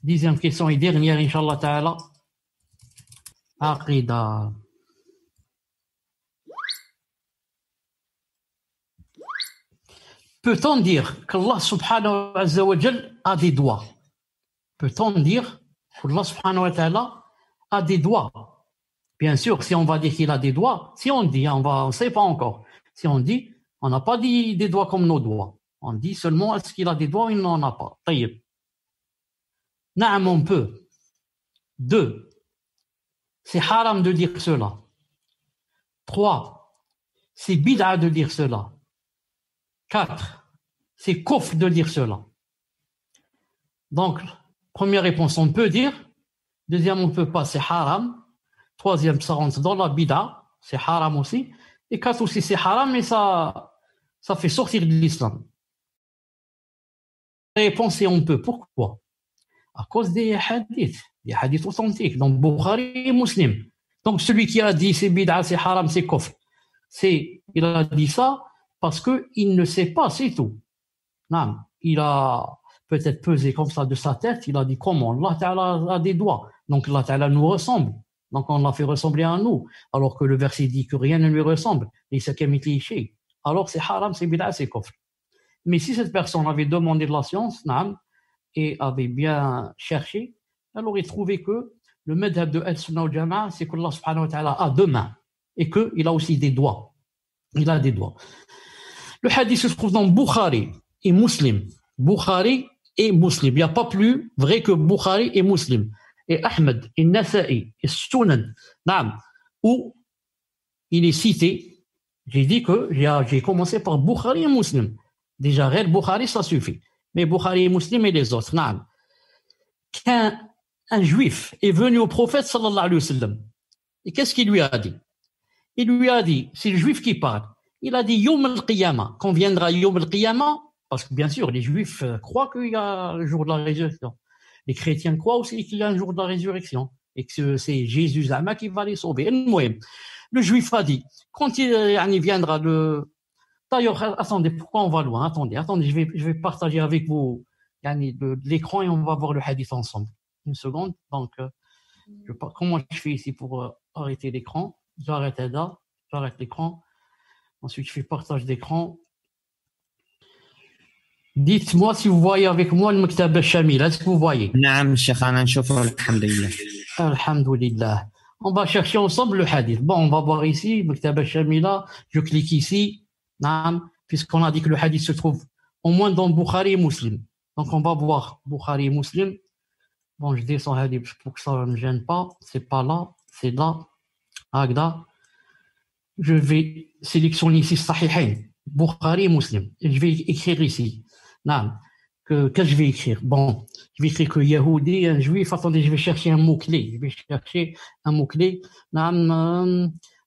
10e question et dernière, Inch'Allah Ta'ala. Aqida. Peut-on dire qu'Allah subhanahu wa ta'ala a des doigts? Peut-on dire qu'Allah subhanahu wa ta'ala a des doigts? Bien sûr, si on va dire qu'il a des doigts, si on dit, on ne sait pas encore. Si on dit, on n'a pas dit des doigts comme nos doigts. On dit seulement est-ce qu'il a des doigts ou il n'en a pas. Taïb. Naam, on peut. 2. C'est haram de dire cela. 3. C'est bid'a de dire cela. 4. C'est kufr de dire cela. Donc, première réponse, on peut dire. Deuxième, on ne peut pas, c'est haram. Troisième, ça rentre dans la bid'a, c'est haram aussi. Et 4 aussi, c'est haram, mais ça fait sortir de l'islam. La réponse est on peut. Pourquoi? À cause des hadiths authentiques, donc Bukhari et Muslim. Donc celui qui a dit c'est bid'a, c'est haram, c'est kufr, il a dit ça parce qu'il ne sait pas, c'est tout. Non, il a peut-être pesé comme ça de sa tête, il a dit comment Allah Ta'ala a des doigts, donc Allah Ta'ala nous ressemble, donc on l'a fait ressembler à nous, alors que le verset dit que rien ne lui ressemble, alors c'est haram, c'est bid'a, c'est kufr. Mais si cette personne avait demandé de la science, non, et avait bien cherché, elle aurait trouvé que le madhab de Al-Sunnah al-Jama'a, c'est qu'Allah subhanahu wa ta'ala a 2 mains et qu'il a aussi des doigts. Il a des doigts. Le hadith se trouve dans Bukhari et Muslim. Bukhari et Muslim. Il n'y a pas plus vrai que Bukhari et Muslim. Et Ahmed, et Nasa'i, et Sunan, où il est cité, j'ai dit que j'ai commencé par Bukhari et Muslim. Déjà, Red Bukhari, ça suffit. Mais Bukhari et Muslim et les autres, qu'un juif est venu au prophète sallallahu alayhi wa sallam. Et qu'est-ce qu'il lui a dit? Il lui a dit, c'est le juif qui parle, il a dit Yom al-Qiyamah, quand viendra Yom al-Qiyamah, parce que bien sûr, les juifs croient qu'il y a le jour de la résurrection. Les chrétiens croient aussi qu'il y a un jour de la résurrection et que c'est Jésus Zama qui va les sauver. Le juif a dit, quand il viendra le... D'ailleurs, attendez, pourquoi on va loin? Attendez, je vais partager avec vous l'écran et on va voir le hadith ensemble. Une seconde. Donc, comment je fais ici pour arrêter l'écran? J'arrête là, j'arrête l'écran. Ensuite, je fais partage d'écran. Dites-moi si vous voyez avec moi le Maktab al-Shamil. Est-ce que vous voyez? نعم شيخ أنا نشوفه الحمد لله. Alhamdulillah. On va chercher ensemble le hadith. Bon, on va voir ici, Maktab al-Shamila. Je clique ici. Puisqu'on a dit que le hadith se trouve au moins dans Bukhari et Muslim. Donc on va voir Bukhari et Muslim. Bon, je descends hadith pour que ça ne me gêne pas. C'est pas là, c'est là. Agda. Je vais sélectionner ici Sahihain, Bukhari et Muslim. Et je vais écrire ici. Qu'est-ce que je vais écrire? Bon, je vais écrire que Yahoudi, un juif. Attendez, je vais chercher un mot-clé.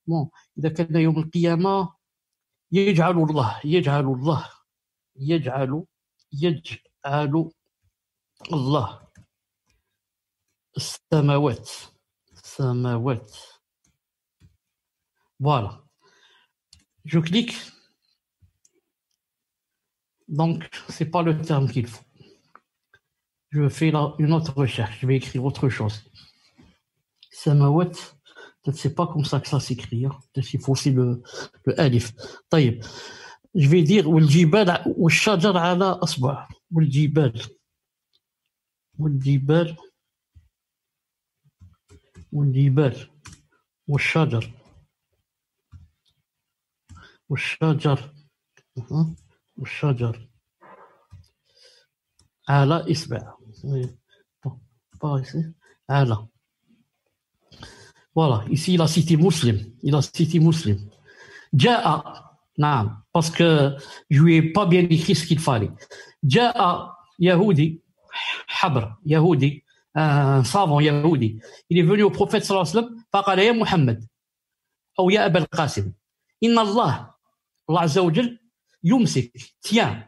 Bon, إذا كان يوم القيامة يجعل الله السماوات. Voilà. Je clique. Donc, c'est pas le terme qu'il faut. Je fais là une autre recherche. Je vais écrire autre chose. Samawat. Peut-être c'est pas comme ça que ça s'écrit. Peut-être qu'il faut aussi le alif. طيب. Je vais dire والجبال والشجر على أصبع. والجبال والشجر على إصبع. Pas ici. على. Voilà, ici il a cité Muslim. Ja'a, naam, parce que je lui ai pas bien écrit ce qu'il fallait. Ja'a Yahoudi, Habr, Yahoudi, un savant Yahoudi. Il est venu au prophète sallallahu alayhi wa sallam, faqala ya Muhammad, ou ya Abul Qasim, inna Allah azza wa jal, yumsik, tient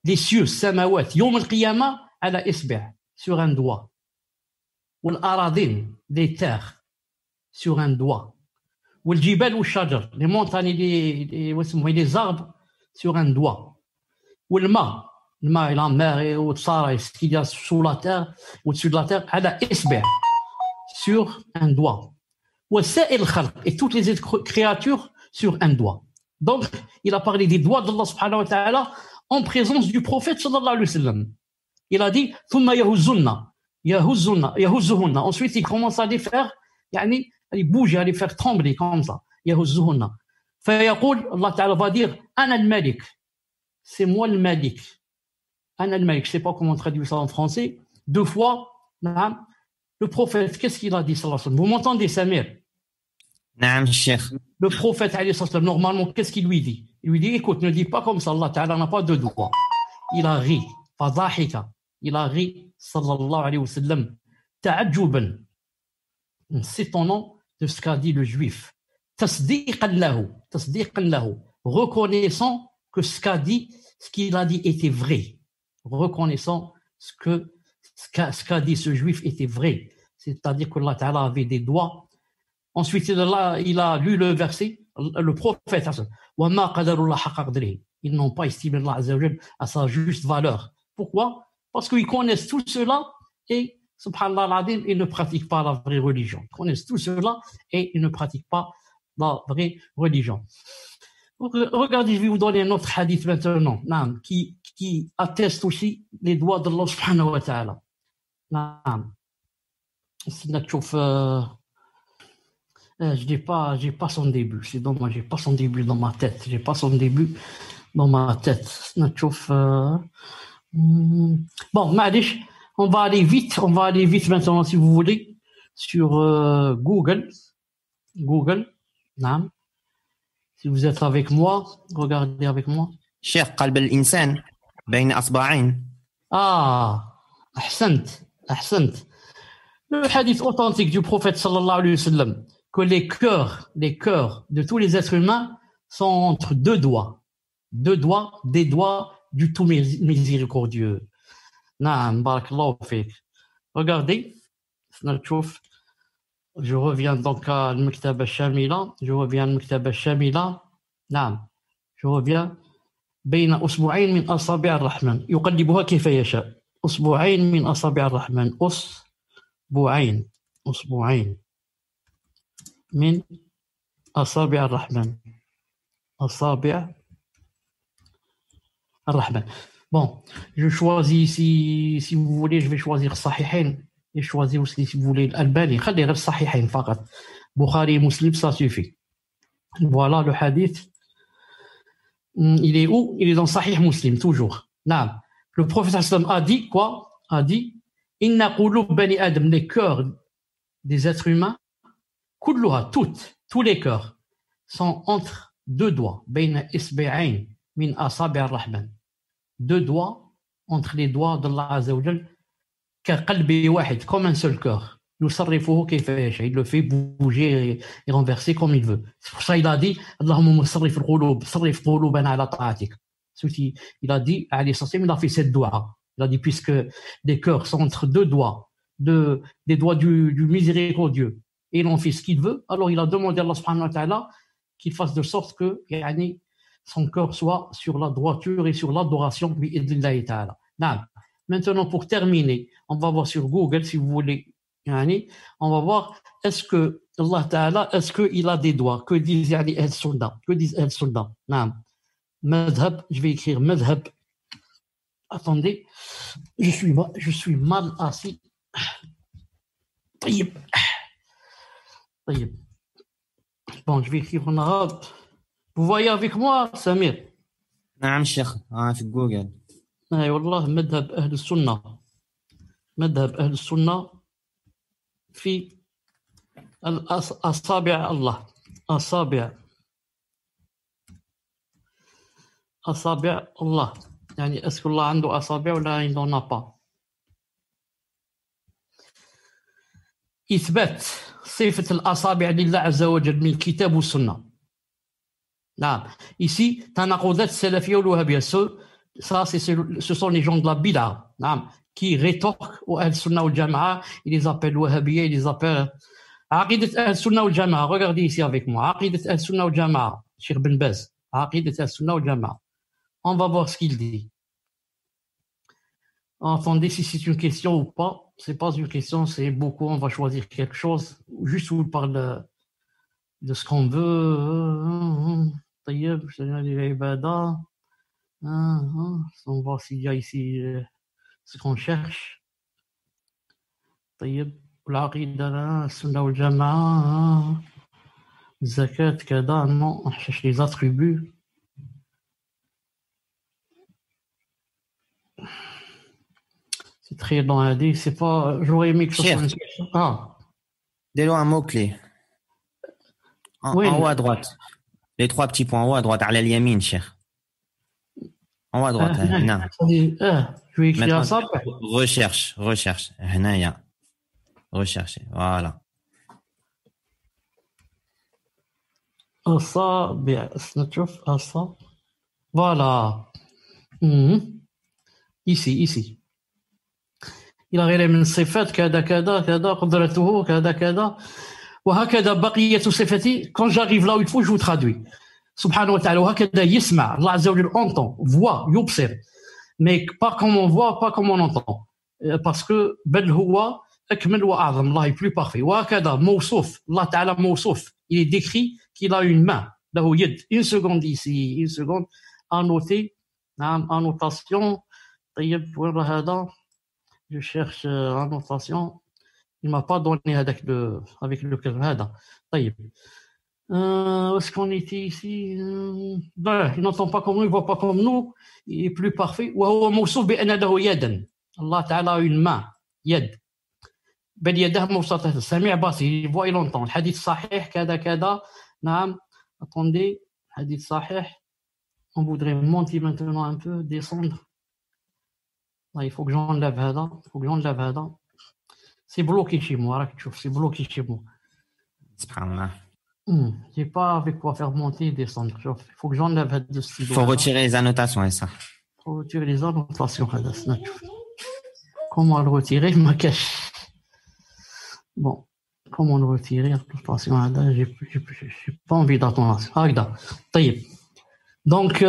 les cieux, samawat, yom al-qiyamah, ala isbi', sur un doigt. Ou l'aradin, des terres, sur un doigt. Ou le jibal ou shajar, les montagnes et les arbres sur un doigt. Ou le ma, الماء إلى mer وتصارى ce qu'il y a sous la terre au-dessus de la terre على إصبع sur un doigt وسائر الخلق et toutes les autres créatures sur un doigt. Donc il a parlé des doigts d'Allah subhanahu wa ta'ala en présence du prophète sallallahu alayhi wa sallam. Il a dit ثم يهزهن. Ensuite il commence à les faire يعني les bouger, à les faire trembler comme ça. يهزهن. فيقول Allah ta'ala va dire أنا الملك. C'est moi le Malik. Ana al-Malik, je ne sais pas comment traduire ça en français. 2 fois, le prophète, qu'est-ce qu'il a dit, sallallahu alayhi wa sallam? Vous m'entendez, Samir? نعم الشيخ. Le prophète, alayhi wa sallam, normalement, qu'est-ce qu'il lui dit? Il lui dit, écoute, ne dis pas comme ça, Allah Ta'ala n'a pas de doigts. Il a ri. Fadahika. Il a ri, sallallahu alayhi wa sallam. Ta'adjuban. En s'étonnant de ce qu'a dit le juif. Tasdiqan lahu. Reconnaissant que ce qu'il a dit était vrai. Reconnaissant ce qu'a dit ce juif était vrai. C'est-à-dire que Allah Ta'ala avait des doigts. Ensuite, il a lu le verset, le prophète, ils n'ont pas estimé Allah Azza wa Jal à sa juste valeur. Pourquoi? Parce qu'ils connaissent tout cela et, subhanallah al-azim, ils ne pratiquent pas la vraie religion. Ils connaissent tout cela et ils ne pratiquent pas la vraie religion. Regardez, je vais vous donner un autre hadith maintenant, qui atteste aussi les doigts d'Allah subhanahu wa ta'ala. J'ai pas son début, c'est dommage, j'ai pas son début dans ma tête. Bon, معليش, on va aller vite maintenant si vous voulez sur Google. نعم. Si vous êtes avec moi, regardez avec moi. شيخ قلب الإنسان بين أصبعين. أحسنت. Le hadith authentique du prophète sallallahu alayhi wa sallam, que les cœurs de tous les êtres humains sont entre deux doigts, des doigts du tout miséricordieux. Naam, barakallahu fik. Regardez, je reviens donc à al-Maktaba al-Shamila. نعم. Je reviens بين أصبعين من أصابع الرحمن يقلبها كيف يشاء. أصبعين من أصابع الرحمن. أصبعين من أصابع الرحمن. Bon, je choisis si vous voulez, je vais choisir Sahihain et choisir aussi si vous voulez l'Albani. خلي غير Sahihain فقط. Bukhari et Muslim, ça suffit. Voilà le hadith. Il est où? Il est dans Sahih Muslim, toujours. Non. Le prophète sallam a dit quoi? Inna qulub bani Adam, les cœurs des êtres humains, kulluha, tous les cœurs, sont entre deux doigts. Bayna isbi'ain min asabi' ar-Rahman. Deux doigts entre les doigts d'Allah Azza wa Jal, كقلب واحد, comme un seul cœur. يصرفه كيف يشاء. Il le fait bouger et renverser comme il veut. C'est pour ça qu'il a dit اللهم مصرف القلوب صرف قلوبنا على طاعتك. Il a dit, il a fait cette doua. Il a dit, puisque les cœurs sont entre deux doigts, des doigts du miséricordieux, et il en fait ce qu'il veut, alors il a demandé à Allah subhanahu wa ta'ala qu'il fasse de sorte que son cœur soit sur la droiture et sur l'adoration bi'idnillahi ta'ala. Maintenant, pour terminer, on va voir sur Google, si vous voulez, on va voir, est-ce que Allah Ta'ala, est-ce qu'il a des doigts? Que disent al-Sunna? Madhab, je vais écrire Madhab. Attendez, je suis mal assis. طيب. Bon, je vais écrire en arabe. Vous voyez avec moi, Samir? نعم شيخ في جوجل. أي والله مذهب أهل السنة في أصابع الله. أصابع الله. يعني est-ce que الله عنده أصابع ولا il n'en a pas? إثبات صفة الأصابع لله عز وجل من الكتاب والسنة. نعم. Ici, تناقضات السلفية والوهابية. Ça, ce sont les gens de la bid'a, qui rétorquent aux Ahl-Sunnah wal Jama'a, ils les appellent Wahhabiyya, ils les appellent Aqidat Ahl-Sunnah wal Jama'a. Regardez ici avec moi, Aqidat Ahl-Sunnah wal Jama'a, Cheikh Ben Baz, Aqidat Ahl-Sunnah wal Jama'a. On va voir ce qu'il dit. Attendez, si c'est une question ou pas. C'est pas une question, c'est beaucoup. On va choisir quelque chose. Juste où on parle de ce qu'on veut. طيب, العبادة. On va voir s'il y a ici ce qu'on cherche. طيب, العقيدة, السنة والجماعة, الزكاة كذا. Non, on cherche les attributs. C'est très long à dire. C'est pas. J'aurais aimé que ce soit une Cher, question. dis-le un mot-clé. Oui. En haut à droite. Les 3 petits points en haut à droite. على اليمين, cher. En haut à droite. هنا. Je vais écrire Maintenant, ça. recherche. هنايا. Rechercher. Voilà. أصابع. نشوف أصابع. Voilà. Ici. إلى غير من الصفات كذا كذا كذا قدرته كذا كذا وهكذا بقية صفتي. Quand j'arrive là où il faut, je vous traduis. سبحانه وتعالى. وهكذا يسمع. الله عز وجل entend, voit, يبصر. Mais pas comme on voit, pas comme on entend. Parce que بل هو أكمل وأعظم. الله est plus parfait. وهكذا موصوف. الله تعالى موصوف. Il est décrit qu'il a une main. له يد. Une seconde ici. Une seconde. À noter. Annotation. طيب, وين هذا? Je cherche annotation. Il m'a pas donné avec le cœur. هذا. طيب. Où est-ce qu'on était ici? Il n'entend pas comme nous, il voit pas comme nous. Il est plus parfait. وهو موصوف بأن له يدا. الله تعالى a une main. يد. بل يده مبسوطة. سميع بصير. Il voit, il entend. الحديث صحيح كذا كذا. نعم. Attendez. حديث صحيح. On voudrait monter maintenant un peu, descendre. Il faut que j'enlève هذا. C'est bloqué chez moi. راك تشوف, c'est bloqué chez moi. Subhanallah. J'ai pas avec quoi faire monter et descendre. Il faut que j'enlève هذا stylo. Il faut retirer les annotations et ça. Il faut retirer les annotations. Comment le retirer? Ma cache. Bon. Comment le retirer? Attention, j'ai pas envie d'attendre. طيب. Donc,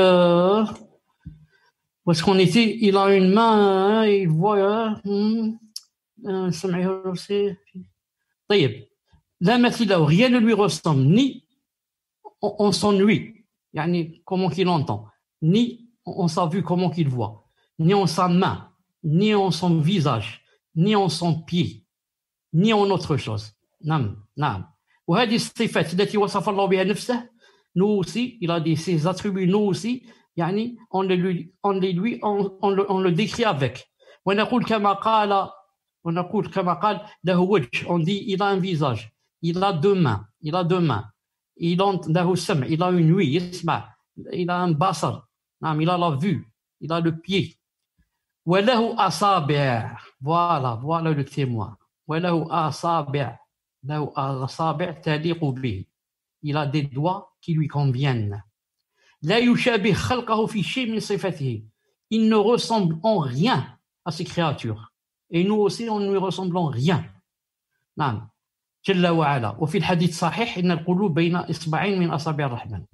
où est-ce qu'on était? Il a une main, il voit. سمعه aussi. طيب. لا مثل له. Rien ne lui ressemble. Ni on s'ennuie. يعني comment qu'il entend. Ni on sa vue, comment qu'il voit. Ni en sa main. Ni en son visage. Ni en son pied. Ni en autre chose. نعم. وهذه الصفات التي وصف الله بها نفسه. Nous aussi, il a ses attributs, nous aussi. يعني on le décrit avec. ونقول كما قال له وجه. On dit il a un visage. Il a deux mains. Il a له سمع. Il a une ouïe. يسمع. Il a un basar. Il a la vue. Il a le pied. وله أصابع. Voilà le témoin. وله أصابع. له أصابع تليق به. Il a des doigts qui lui conviennent. لا يشابه خلقه في شيء من صفاته. Il ne ressemble en rien à ses créatures. Et nous aussi, on ne lui ressemble en rien. نعم. جل وعلا. وفي الحديث صحيح إن القلوب بين إصبعين من أصابع الرحمن.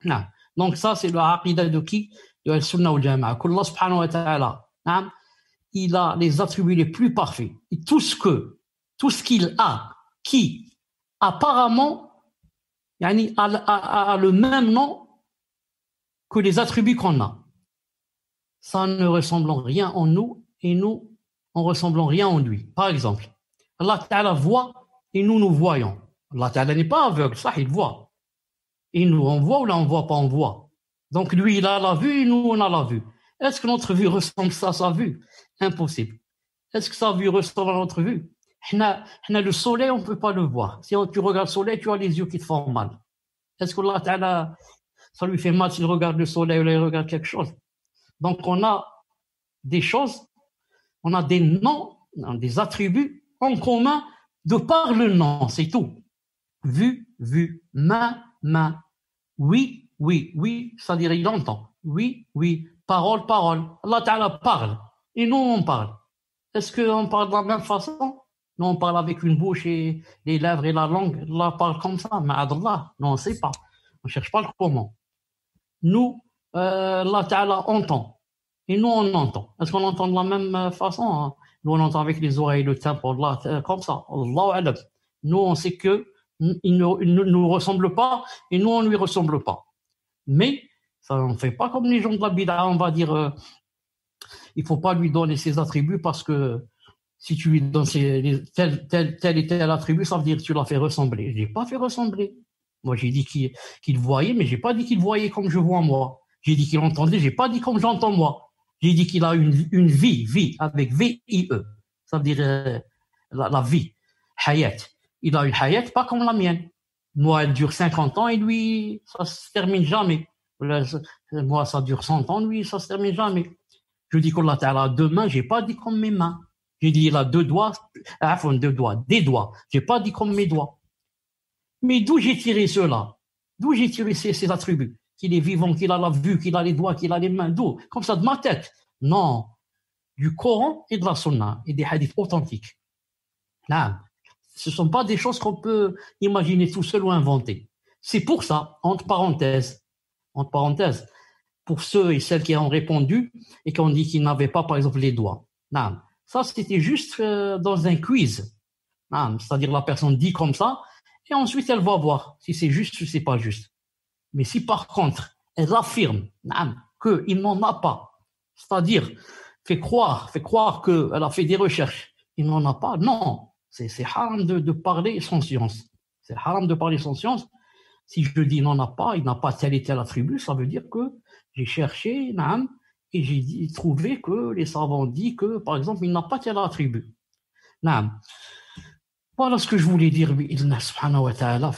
نعم. Donc ça, c'est le aqida de qui? De Al-Sunnah wal-Jama'a. qu'Allah subhanahu wa ta'ala, نعم, il a les attributs les plus parfaits. Et tout ce qu'il a, qui apparemment يعني, a le même nom que les attributs qu'on a. Ça ne ressemble en rien en nous et nous, on ne ressemble en rien en lui. Par exemple, Allah Ta'ala voit et nous voyons. Allah Ta'ala n'est pas aveugle, ça il voit. Et nous, on voit ou là on ne voit pas, on voit. Donc lui, il a la vue et nous, on a la vue. Est-ce que notre vue ressemble à sa vue? Impossible. Est-ce que sa vue ressemble à notre vue? Le soleil, on ne peut pas le voir. Si tu regardes le soleil, tu as les yeux qui te font mal. Est-ce que Allah Ta'ala, ça lui fait mal s'il regarde le soleil ou là, il regarde quelque chose? Donc on a des choses, on a des noms, des attributs en commun de par le nom, c'est tout. Vue, main, oui, c'est-à-dire il entend. Oui, parole. Allah Ta'ala parle et nous on parle. Est-ce qu'on parle de la même façon? Nous on parle avec une bouche et les lèvres et la langue. Allah parle comme ça, mais Allah, non, on ne sait pas. On ne cherche pas le comment. Nous, Allah Ta'ala entend. Et nous, on entend. Est-ce qu'on entend de la même façon, hein? Nous, on entend avec les oreilles, le timbre, Allah, comme ça. Allahu alam. Nous, on sait que il ne nous ressemble pas et nous, on ne lui ressemble pas. Mais ça ne fait pas comme les gens de la bid'a, on va dire, il ne faut pas lui donner ses attributs parce que si tu lui donnes tel et tel attribut, ça veut dire que tu l'as fait ressembler. Je n'ai pas fait ressembler. Moi, j'ai dit qu'il voyait, mais je n'ai pas dit qu'il voyait comme je vois moi. J'ai dit qu'il entendait, je n'ai pas dit comme j'entends moi. J'ai dit qu'il a une vie, avec V-I-E. Ça veut dire la vie, hayat. Il a une hayat pas comme la mienne. Moi, elle dure 50 ans et lui, ça se termine jamais. Moi, ça dure 100 ans, lui, ça se termine jamais. Je dis qu'Allah Ta'ala a deux mains, j'ai pas dit comme mes mains. J'ai dit il a deux doigts, des doigts. J'ai pas dit comme mes doigts. Mais d'où j'ai tiré cela? D'où j'ai tiré ces attributs? Qu'il est vivant, qu'il a la vue, qu'il a les doigts, qu'il a les mains. D'où? Comme ça, de ma tête. Non. Du Coran et de la Sunna et des hadiths authentiques. Là, ce ne sont pas des choses qu'on peut imaginer tout seul ou inventer. C'est pour ça, entre parenthèses, pour ceux et celles qui ont répondu et qui ont dit qu'ils n'avaient pas, par exemple, les doigts. Non. Ça, c'était juste dans un quiz. Non. C'est-à-dire la personne dit comme ça et ensuite elle va voir si c'est juste ou si c'est pas juste. Mais si par contre, elle affirme qu'il n'en a pas, c'est-à-dire fait croire qu'elle a fait des recherches, il n'en a pas, non. C'est haram de parler sans science. C'est haram de parler sans science. Si je dis il n'en a pas, il n'a pas tel et tel attribut, ça veut dire que j'ai cherché, et j'ai trouvé que les savants disent que, par exemple, il n'a pas tel attribut. Voilà ce que je voulais dire, subhanahu wa ta'ala,